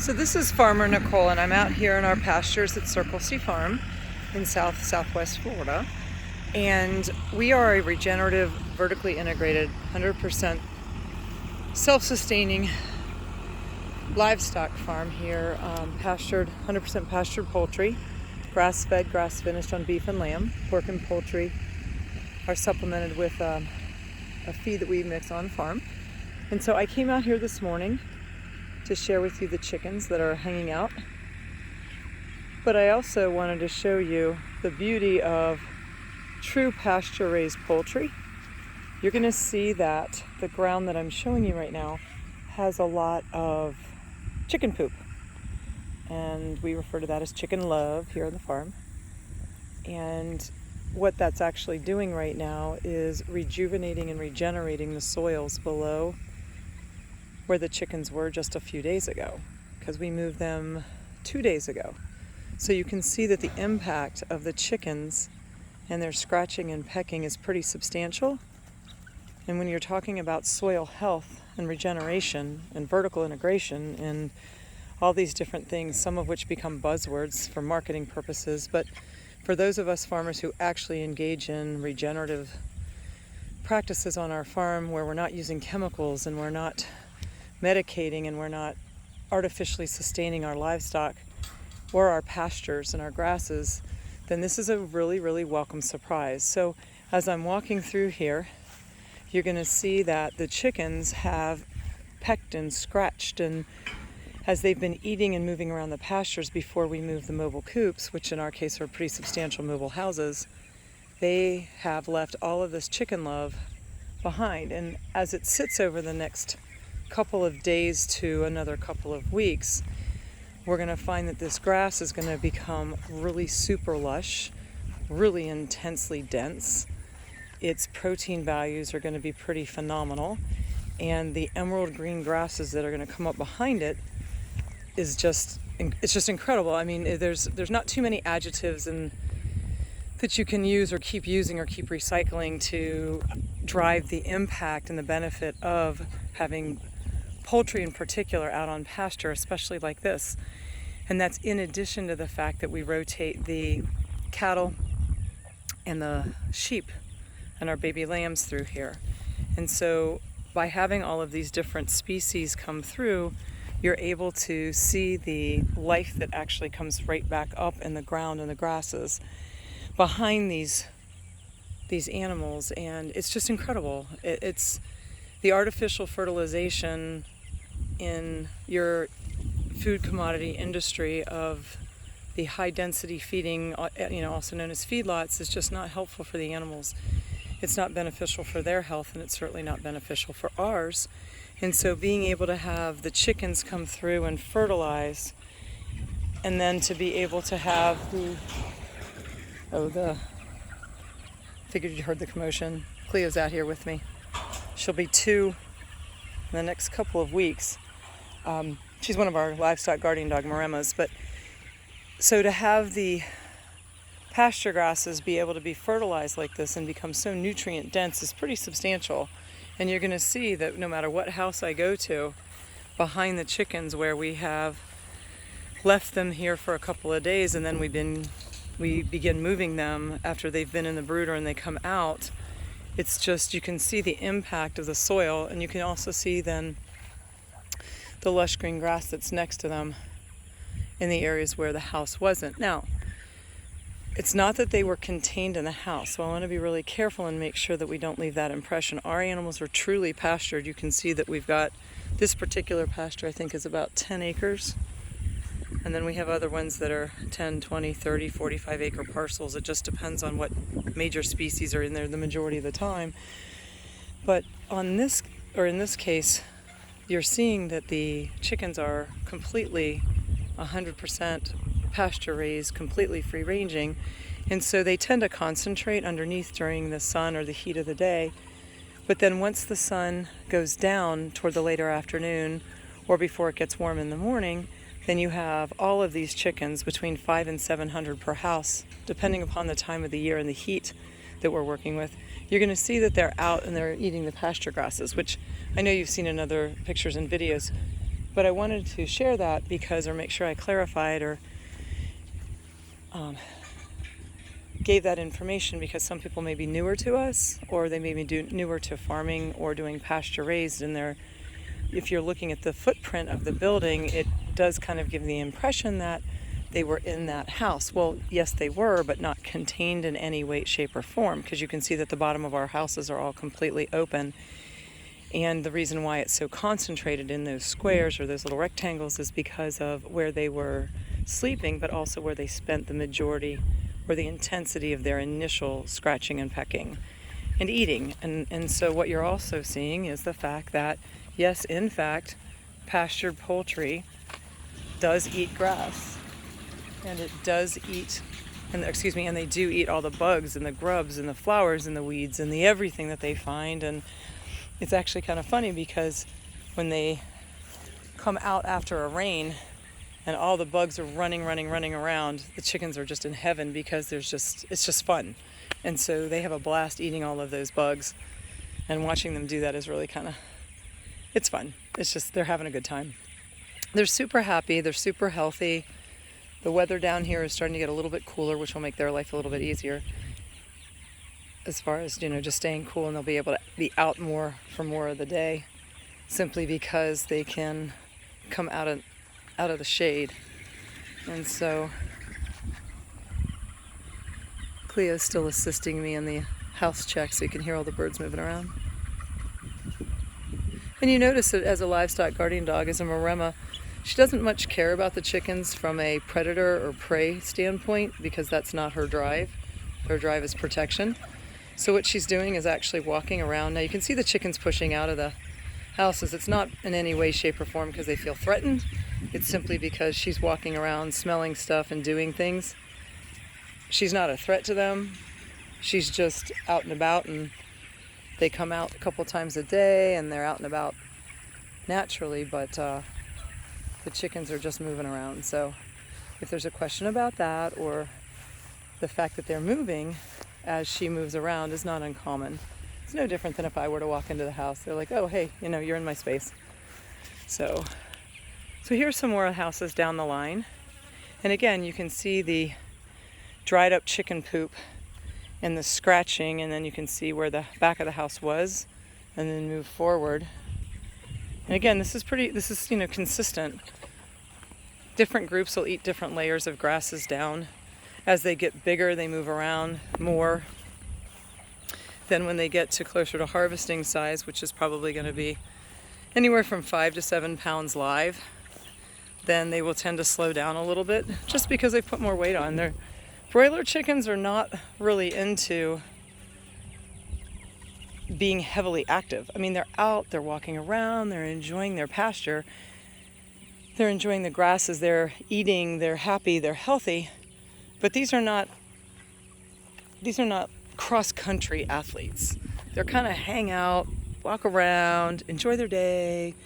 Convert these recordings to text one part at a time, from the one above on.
So this is Farmer Nicole, and I'm out here in our pastures at Circle C Farm in southwest Florida. And we are a regenerative, vertically integrated, 100% self-sustaining livestock farm here, 100% pastured poultry, grass-fed, grass-finished on beef and lamb. Pork and poultry are supplemented with a feed that we mix on farm. And so I came out here this morning to share with you the chickens that are hanging out. But I also wanted to show you the beauty of true pasture raised poultry. You're going to see that the ground that I'm showing you right now has a lot of chicken poop. And we refer to that as chicken love here on the farm. And what that's actually doing right now is rejuvenating and regenerating the soils below where the chickens were just a few days ago, because we moved them 2 days ago. So you can see that the impact of the chickens and their scratching and pecking is pretty substantial. And when you're talking about soil health and regeneration and vertical integration and all these different things, some of which become buzzwords for marketing purposes, but for those of us farmers who actually engage in regenerative practices on our farm, where we're not using chemicals and we're not medicating and we're not artificially sustaining our livestock or our pastures and our grasses, then this is a really, really welcome surprise. So as I'm walking through here, you're going to see that the chickens have pecked and scratched, and as they've been eating and moving around the pastures before we move the mobile coops, which in our case are pretty substantial mobile houses, they have left all of this chicken love behind. And as it sits over the next couple of days to another couple of weeks, we're going to find that this grass is going to become really super lush, really intensely dense. Its protein values are going to be pretty phenomenal, and the emerald green grasses that are going to come up behind it is just incredible. I mean, there's not too many adjectives that you can use or keep using or keep recycling to drive the impact and the benefit of having poultry in particular out on pasture, especially like this. And that's in addition to the fact that we rotate the cattle and the sheep and our baby lambs through here. And so by having all of these different species come through, you're able to see the life that actually comes right back up in the ground and the grasses behind these animals. And it's just incredible. It's the artificial fertilization in your food commodity industry of the high density feeding, also known as feedlots, is just not helpful for the animals. It's not beneficial for their health, and it's certainly not beneficial for ours. And so being able to have the chickens come through and fertilize, and then to be able to have figured you heard the commotion. Cleo's out here with me. She'll be 2 in the next couple of weeks. She's one of our livestock guardian dog Moremas. But so to have the pasture grasses be able to be fertilized like this and become so nutrient dense is pretty substantial. And you're going to see that no matter what house I go to, behind the chickens where we have left them here for a couple of days and then we begin moving them after they've been in the brooder and they come out, it's just, you can see the impact of the soil, and you can also see then the lush green grass that's next to them in the areas where the house wasn't. Now, it's not that they were contained in the house, so I want to be really careful and make sure that we don't leave that impression. Our animals are truly pastured. You can see that we've got this particular pasture, I think, is about 10 acres. And then we have other ones that are 10, 20, 30, 45 acre parcels. It just depends on what major species are in there the majority of the time. But in this case, you're seeing that the chickens are completely 100% pasture raised, completely free ranging. And so they tend to concentrate underneath during the sun or the heat of the day. But then once the sun goes down toward the later afternoon or before it gets warm in the morning, then you have all of these chickens, between 500 and 700 per house, depending upon the time of the year and the heat that we're working with. You're going to see that they're out and they're eating the pasture grasses, which I know you've seen in other pictures and videos. But I wanted to share that because, or make sure I clarified or gave that information, because some people may be newer to us, or they may be newer to farming or doing pasture raised, and if you're looking at the footprint of the building, it does kind of give the impression that they were in that house. Well, yes, they were, but not contained in any way, shape, or form, because you can see that the bottom of our houses are all completely open. And the reason why it's so concentrated in those squares or those little rectangles is because of where they were sleeping, but also where they spent the majority or the intensity of their initial scratching and pecking and eating. And so what you're also seeing is the fact that, yes, in fact, pastured poultry does eat grass, and it does eat, and they do eat all the bugs and the grubs and the flowers and the weeds and the everything that they find. And it's actually kind of funny, because when they come out after a rain and all the bugs are running around, the chickens are just in heaven, because it's just fun. And so they have a blast eating all of those bugs, and watching them do that is really it's fun. It's just, they're having a good time. They're super happy, they're super healthy. The weather down here is starting to get a little bit cooler, which will make their life a little bit easier as far as, just staying cool, and they'll be able to be out more for more of the day, simply because they can come out of the shade. And so Cleo's still assisting me in the house check, so you can hear all the birds moving around. And you notice that as a livestock guardian dog, as a Maremma, she doesn't much care about the chickens from a predator or prey standpoint, because that's not her drive. Her drive is protection. So what she's doing is actually walking around. Now you can see the chickens pushing out of the houses. It's not in any way, shape, or form because they feel threatened. It's simply because she's walking around, smelling stuff and doing things. She's not a threat to them. She's just out and about, and they come out a couple times a day, and they're out and about naturally, but the chickens are just moving around. So if there's a question about that, or the fact that they're moving as she moves around, is not uncommon. It's no different than if I were to walk into the house. They're like, oh, hey, you're in my space. So here's some more houses down the line. And again, you can see the dried up chicken poop and the scratching, and then you can see where the back of the house was, and then move forward. And again, this is consistent. Different groups will eat different layers of grasses down. As they get bigger, they move around more. Then when they get to closer to harvesting size, which is probably going to be anywhere from 5 to 7 pounds live, then they will tend to slow down a little bit, just because they've put more weight on. Their broiler chickens are not really into being heavily active. I mean, they're out, they're walking around, they're enjoying their pasture, they're enjoying the grasses, they're eating, they're happy, they're healthy. But these are not cross-country athletes. They're kind of hang out, walk around, enjoy their day,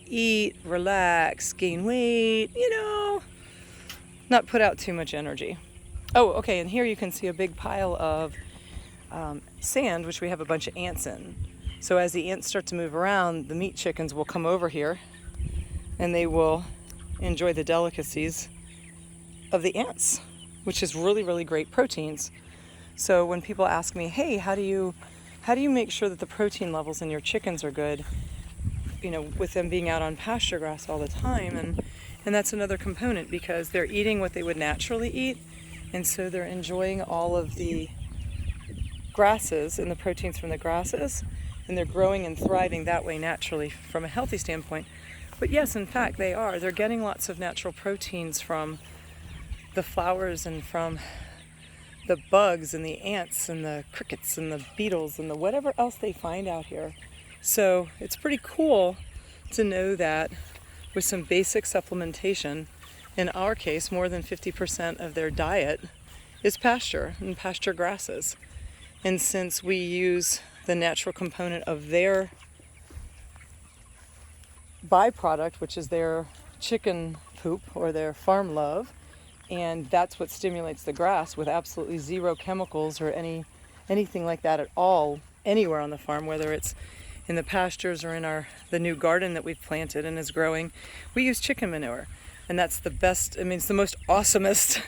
eat, relax, gain weight, not put out too much energy. Oh, okay, and here you can see a big pile of sand, which we have a bunch of ants in. So as the ants start to move around, the meat chickens will come over here, and they will enjoy the delicacies of the ants, which is really, really great proteins. So when people ask me, hey, how do you make sure that the protein levels in your chickens are good, with them being out on pasture grass all the time, and that's another component, because they're eating what they would naturally eat, and so they're enjoying all of the grasses and the proteins from the grasses, and they're growing and thriving that way naturally from a healthy standpoint. But yes, in fact, they're getting lots of natural proteins from the flowers and from the bugs and the ants and the crickets and the beetles and the whatever else they find out here. So it's pretty cool to know that with some basic supplementation, in our case, more than 50% of their diet is pasture and pasture grasses. And since we use the natural component of their byproduct, which is their chicken poop or their farm love, and that's what stimulates the grass, with absolutely zero chemicals or anything like that at all anywhere on the farm, whether it's in the pastures or in the new garden that we've planted and is growing, we use chicken manure. And that's the best, I mean, it's the most awesomest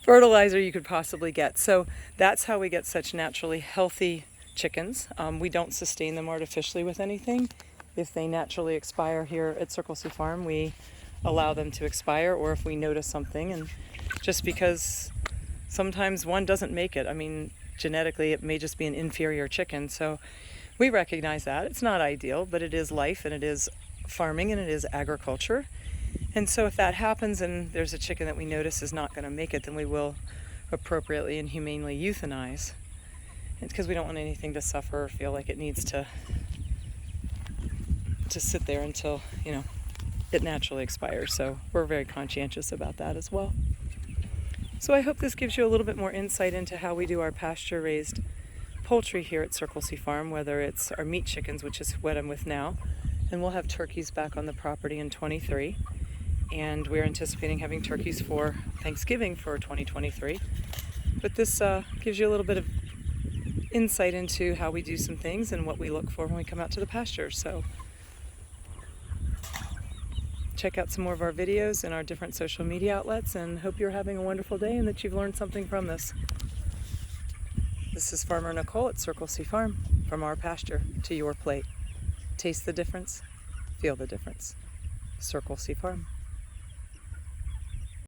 fertilizer you could possibly get. So that's how we get such naturally healthy chickens. We don't sustain them artificially with anything. If they naturally expire here at Circle C Farm, we allow them to expire, or if we notice something. And just because sometimes one doesn't make it, I mean, genetically it may just be an inferior chicken. So we recognize that. It's not ideal, but it is life, and it is farming, and it is agriculture. And so if that happens and there's a chicken that we notice is not going to make it, then we will appropriately and humanely euthanize. It's because we don't want anything to suffer or feel like it needs to sit there until, it naturally expires. So we're very conscientious about that as well. So I hope this gives you a little bit more insight into how we do our pasture-raised poultry here at Circle C Farm, whether it's our meat chickens, which is what I'm with now, and we'll have turkeys back on the property in 23. And we're anticipating having turkeys for Thanksgiving for 2023. But this gives you a little bit of insight into how we do some things and what we look for when we come out to the pasture. So check out some more of our videos in our different social media outlets, and hope you're having a wonderful day and that you've learned something from this. This is Farmer Nicole at Circle C Farm, from our pasture to your plate. Taste the difference, feel the difference. Circle C Farm.